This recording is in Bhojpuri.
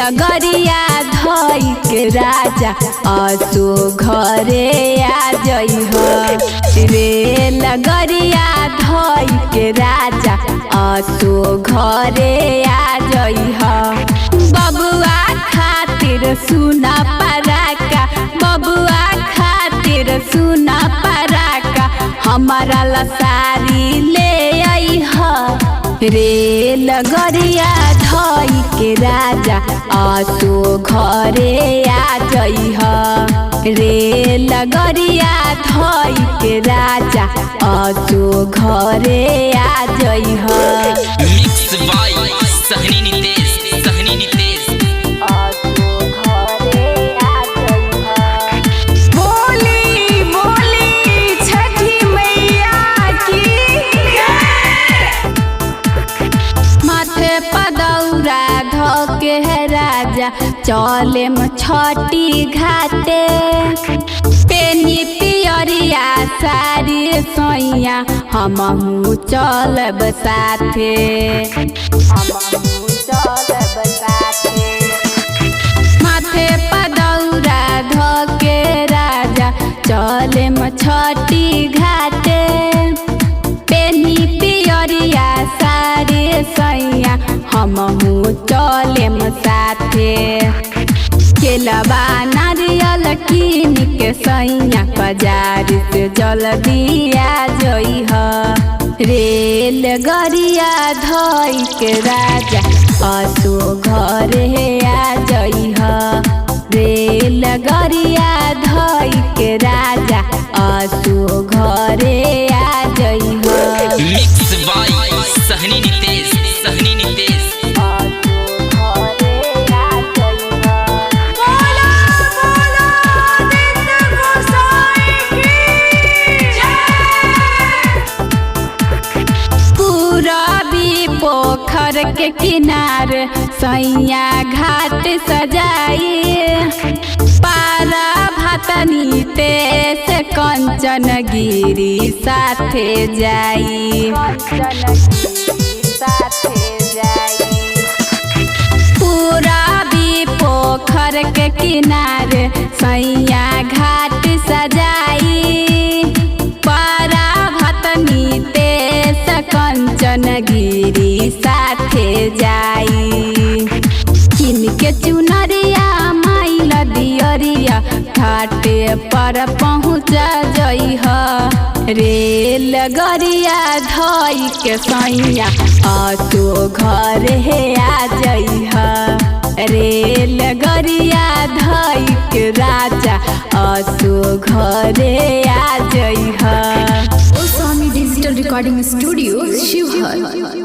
लगरिया धई के राजा असो घरे आ जइह। रे लगरिया धई के राजा असो घरे आ जइह। बबुआ खातिर सुना पराका, बबुआ खातिर सुना पराका, हमारा लसारी ले आइह। रे लगरिया धई के राजा असो घरे आ जइह। रे लगरिया धई के राजा असो घरे आ जइह। मिक्स बाय सहनी नितेश, सहनी नितेश। असो घरे आ जइह। बोली बोली छठी मैया की माथे पदौरा धके है राजा चले छठी घाटे। पेनी पियरिया सारी सैया हमहू चलब साथे, हमहू चलब साथे। माथे पदौरा धके राजा चले छठी घाटे। पेनी पियरिया सारी सैया हमहू चलेम साथे। केलबा नारियल कीन के सैया बाजार से जल्दी आ जइह। रेल गरिया धई के राजा असो घरे आ जइह। रेल गरिया धई के राजा असो घरे आ जइह। मिक्स बाय सहनी नितेश, सहनी नितेश। पोखर के किनार सैया घाट सजाई। पारा भातनी तेस कंचन गिरी साथे जाई। पूरा भी पोखर के किनार सैया घाट सजाई। पारा भातनी तेस कंचन गिरी साथे जाई। किनके चुनरिया माइल दियरिया घाटे पर पहुँच जइह। रेल गरिया धई के सैया असो घरे आ जइह। रेल गरिया धई के राजा असो घरे आ जइह। Osami Digital Recording Studio, Shivhar।